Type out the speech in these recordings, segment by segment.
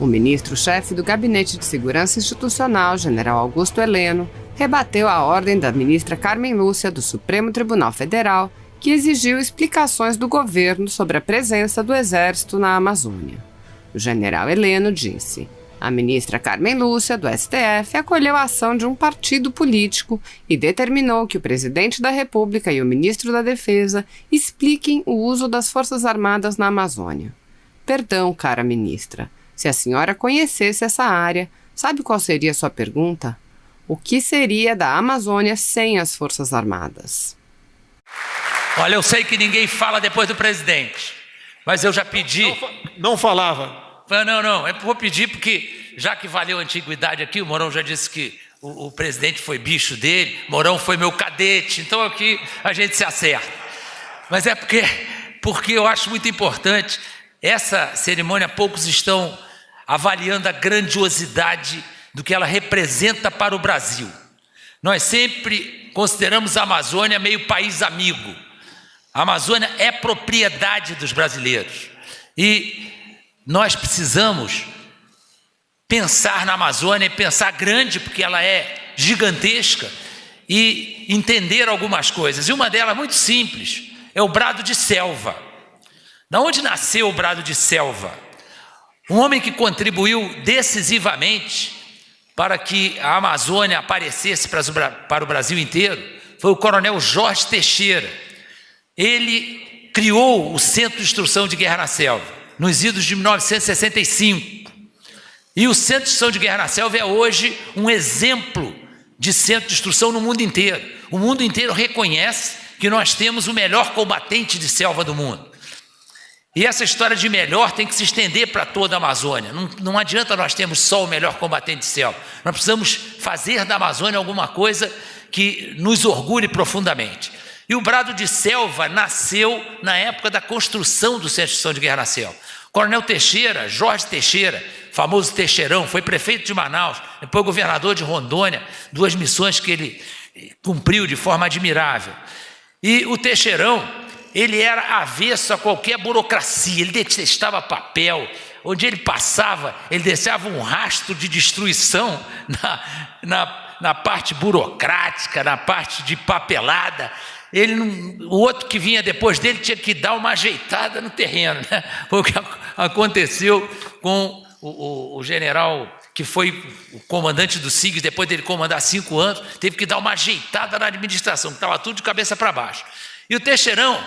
O ministro-chefe do Gabinete de Segurança Institucional, general Augusto Heleno, rebateu a ordem da ministra Carmen Lúcia do Supremo Tribunal Federal, que exigiu explicações do governo sobre a presença do Exército na Amazônia. O general Heleno disse: a ministra Carmen Lúcia, do STF, acolheu a ação de um partido político e determinou que o presidente da República e o ministro da Defesa expliquem o uso das Forças Armadas na Amazônia. Perdão, cara ministra, se a senhora conhecesse essa área, sabe qual seria a sua pergunta? O que seria da Amazônia sem as Forças Armadas? Olha, eu sei que ninguém fala depois do presidente, mas eu já pedi... Não falava. Não, eu vou pedir porque, já que valeu a antiguidade aqui, o Mourão já disse que o presidente foi bicho dele, Mourão foi meu cadete, então aqui a gente se acerta. Mas é porque eu acho muito importante, essa cerimônia, poucos estão avaliando a grandiosidade do que ela representa para o Brasil. Nós sempre consideramos a Amazônia meio país amigo. A Amazônia é propriedade dos brasileiros. E nós precisamos pensar na Amazônia e pensar grande, porque ela é gigantesca, e entender algumas coisas. E uma delas, muito simples, é o brado de selva. Da onde nasceu o brado de selva? Um homem que contribuiu decisivamente para que a Amazônia aparecesse para o Brasil inteiro foi o coronel Jorge Teixeira. Ele criou o Centro de Instrução de Guerra na Selva, nos idos de 1965. E o Centro de Instrução de Guerra na Selva é hoje um exemplo de centro de instrução no mundo inteiro. O mundo inteiro reconhece que nós temos o melhor combatente de selva do mundo. E essa história de melhor tem que se estender para toda a Amazônia. Não adianta nós termos só o melhor combatente de selva. Nós precisamos fazer da Amazônia alguma coisa que nos orgulhe profundamente. E o brado de selva nasceu na época da construção do Centro de Instrução de Guerra na Selva. O coronel Teixeira, Jorge Teixeira, famoso Teixeirão, foi prefeito de Manaus, depois governador de Rondônia, 2 missões que ele cumpriu de forma admirável. E o Teixeirão, ele era avesso a qualquer burocracia, ele detestava papel. Onde ele passava, ele deixava um rastro de destruição na parte burocrática, na parte de papelada. O outro que vinha depois dele tinha que dar uma ajeitada no terreno, né? Foi o que aconteceu com o general que foi o comandante do SIGS, depois dele comandar 5 anos, teve que dar uma ajeitada na administração, estava tudo de cabeça para baixo. E o Teixeirão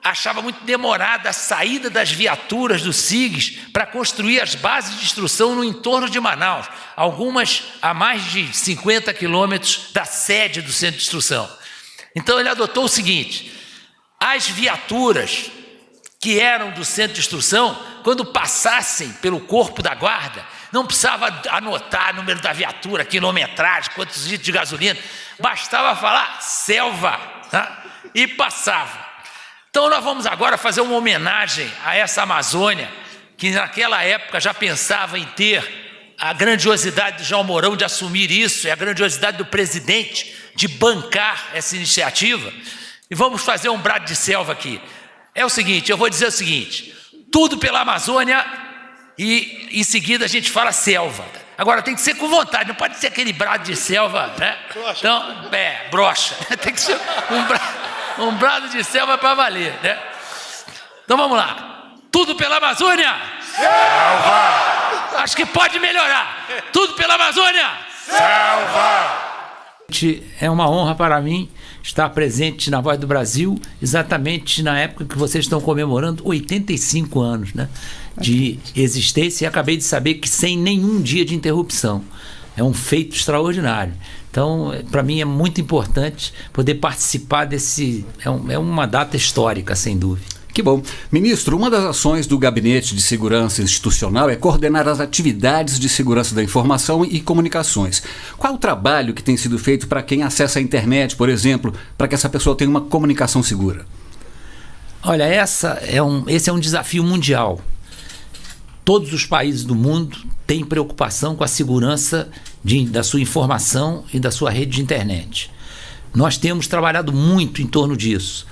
achava muito demorada a saída das viaturas do SIGS para construir as bases de instrução no entorno de Manaus, algumas a mais de 50 quilômetros da sede do centro de instrução. Então ele adotou o seguinte: as viaturas que eram do centro de instrução, quando passassem pelo corpo da guarda, não precisava anotar o número da viatura, quilometragem, quantos litros de gasolina, bastava falar selva, tá? E passava. Então nós vamos agora fazer uma homenagem a essa Amazônia, que naquela época já pensava em ter a grandiosidade de João Mourão de assumir isso, e a grandiosidade do presidente de bancar essa iniciativa. E vamos fazer um brado de selva aqui. É o seguinte, eu vou dizer o seguinte: tudo pela Amazônia e em seguida a gente fala selva. Agora tem que ser com vontade, não pode ser aquele brado de selva, né? Então, brocha. Tem que ser um brado de selva para valer, né? Então vamos lá. Tudo pela Amazônia? Selva! Acho que pode melhorar. Tudo pela Amazônia? Selva! É uma honra para mim estar presente na Voz do Brasil, exatamente na época que vocês estão comemorando 85 anos, né, de existência, e acabei de saber que sem nenhum dia de interrupção. É um feito extraordinário. Então, para mim é muito importante poder participar desse... É uma data histórica, sem dúvida. Que bom. Ministro, uma das ações do Gabinete de Segurança Institucional é coordenar as atividades de segurança da informação e comunicações. Qual é o trabalho que tem sido feito para quem acessa a internet, por exemplo, para que essa pessoa tenha uma comunicação segura? Olha, esse é um desafio mundial. Todos os países do mundo têm preocupação com a segurança da sua informação e da sua rede de internet. Nós temos trabalhado muito em torno disso.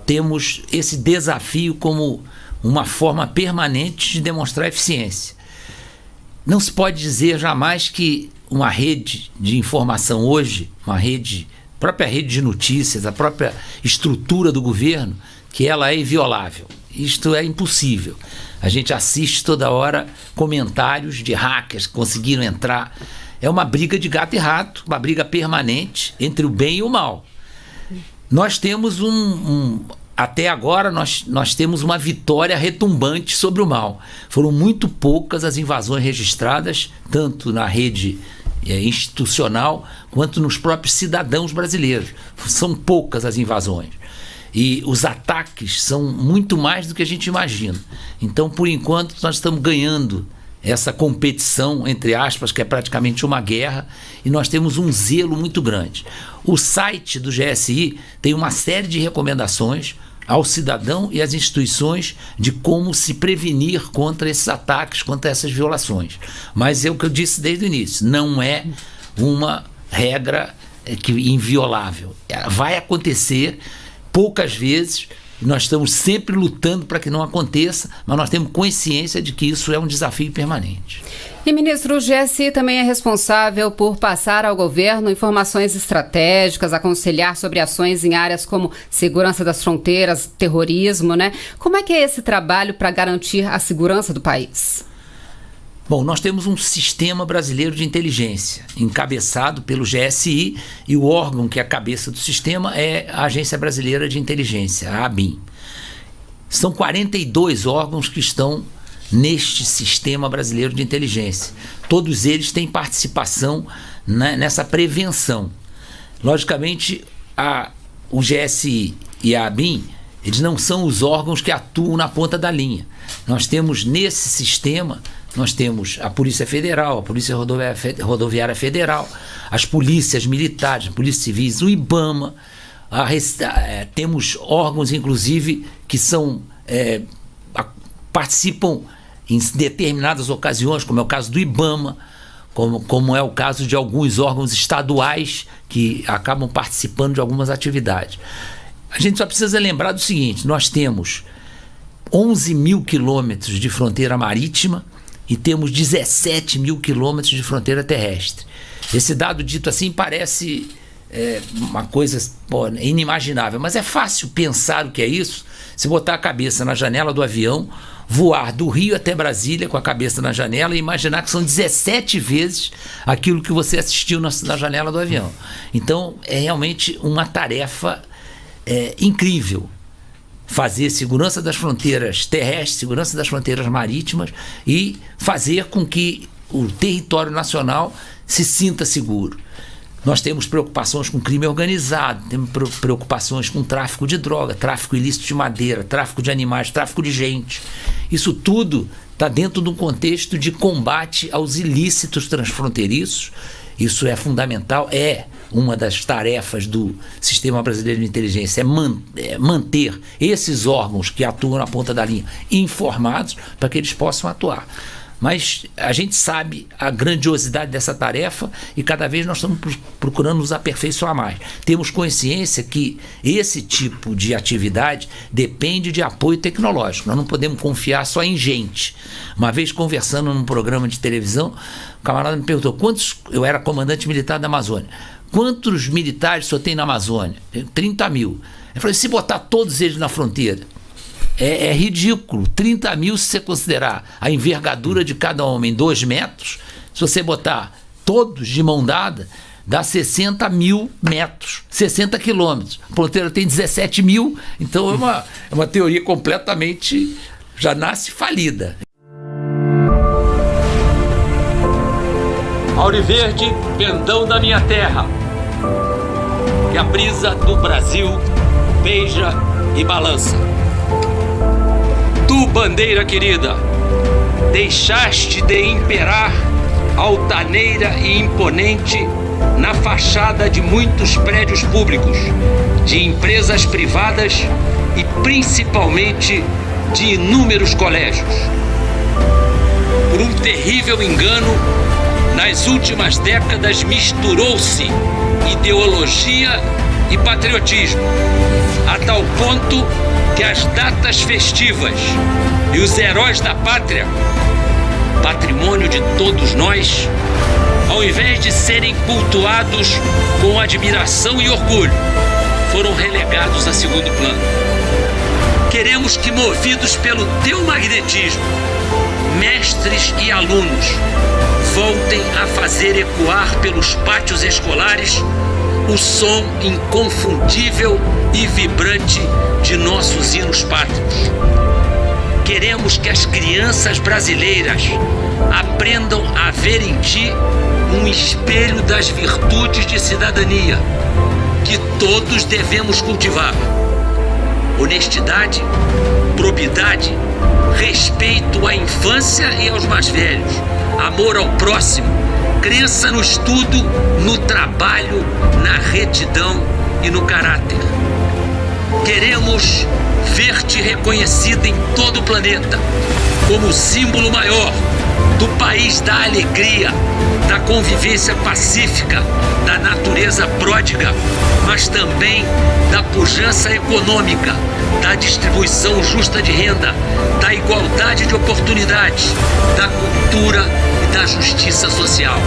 Temos esse desafio como uma forma permanente de demonstrar eficiência. não se pode dizer jamais que uma rede de informação hoje, própria rede de notícias, a própria estrutura do governo, que ela é inviolável. Isto é impossível. A gente assiste toda hora comentários de hackers que conseguiram entrar. É uma briga de gato e rato, uma briga permanente entre o bem e o mal. Nós temos até agora nós temos uma vitória retumbante sobre o mal. Foram muito poucas as invasões registradas, tanto na rede institucional quanto nos próprios cidadãos brasileiros. São poucas as invasões. E os ataques são muito mais do que a gente imagina. Então, por enquanto, nós estamos ganhando essa competição, entre aspas, que é praticamente uma guerra, e nós temos um zelo muito grande. O site do GSI tem uma série de recomendações ao cidadão e às instituições de como se prevenir contra esses ataques, contra essas violações. Mas é o que eu disse desde o início, não é uma regra inviolável. Vai acontecer poucas vezes, nós estamos sempre lutando para que não aconteça, mas nós temos consciência de que isso é um desafio permanente. E, ministro, o GSI também é responsável por passar ao governo informações estratégicas, aconselhar sobre ações em áreas como segurança das fronteiras, terrorismo, né? Como é que é esse trabalho para garantir a segurança do país? Bom, nós temos um sistema brasileiro de inteligência, encabeçado pelo GSI, e o órgão que é a cabeça do sistema é a Agência Brasileira de Inteligência, a ABIN. São 42 órgãos que estão neste sistema brasileiro de inteligência. Todos eles têm participação nessa prevenção. Logicamente, o GSI e a ABIN, eles não são os órgãos que atuam na ponta da linha. Nós temos nesse sistema, nós temos a Polícia Federal, a Polícia Rodoviária Federal, as polícias militares, as polícias civis, o IBAMA, temos órgãos, inclusive, que participam em determinadas ocasiões, como é o caso do IBAMA, como é o caso de alguns órgãos estaduais que acabam participando de algumas atividades. A gente só precisa lembrar do seguinte: nós temos 11 mil quilômetros de fronteira marítima e temos 17 mil quilômetros de fronteira terrestre. Esse dado dito assim parece uma coisa inimaginável, mas é fácil pensar o que é isso se botar a cabeça na janela do avião, voar do Rio até Brasília com a cabeça na janela e imaginar que são 17 vezes aquilo que você assistiu na janela do avião. Então é realmente uma tarefa incrível fazer segurança das fronteiras terrestres, segurança das fronteiras marítimas e fazer com que o território nacional se sinta seguro. Nós temos preocupações com crime organizado, temos preocupações com tráfico de droga, tráfico ilícito de madeira, tráfico de animais, tráfico de gente. Isso tudo está dentro de um contexto de combate aos ilícitos transfronteiriços. Isso é fundamental, é uma das tarefas do Sistema Brasileiro de Inteligência, é manter esses órgãos que atuam na ponta da linha informados para que eles possam atuar. Mas a gente sabe a grandiosidade dessa tarefa e cada vez nós estamos procurando nos aperfeiçoar mais. Temos consciência que esse tipo de atividade depende de apoio tecnológico. Nós não podemos confiar só em gente. Uma vez conversando num programa de televisão, o camarada me perguntou eu era comandante militar da Amazônia. Quantos militares só tem na Amazônia? 30 mil. Eu falei, se botar todos eles na fronteira, é ridículo. 30 mil, se você considerar a envergadura de cada homem 2 metros, se você botar todos de mão dada, dá 60 mil metros, 60 quilômetros. A fronteira tem 17 mil, então é uma teoria completamente, já nasce falida. Auriverde, pendão da minha terra, que a brisa do Brasil beija e balança. Tu, bandeira querida, deixaste de imperar altaneira e imponente na fachada de muitos prédios públicos, de empresas privadas e principalmente de inúmeros colégios. Por um terrível engano, nas últimas décadas misturou-se ideologia e patriotismo, a tal ponto que as datas festivas e os heróis da pátria patrimônio de todos nós, ao invés de serem cultuados com admiração e orgulho, foram relegados a segundo plano. Queremos que, movidos pelo teu magnetismo, mestres e alunos voltem a fazer ecoar pelos pátios escolares o som inconfundível e vibrante de nossos hinos pátrios. Queremos que as crianças brasileiras aprendam a ver em ti um espelho das virtudes de cidadania que todos devemos cultivar: honestidade, probidade, respeito à infância e aos mais velhos, amor ao próximo, crença no estudo, no trabalho, na retidão e no caráter. Queremos ver-te reconhecida em todo o planeta como o símbolo maior do país da alegria, da convivência pacífica, da natureza pródiga, mas também da pujança econômica, da distribuição justa de renda, da igualdade de oportunidades, da cultura e da justiça social.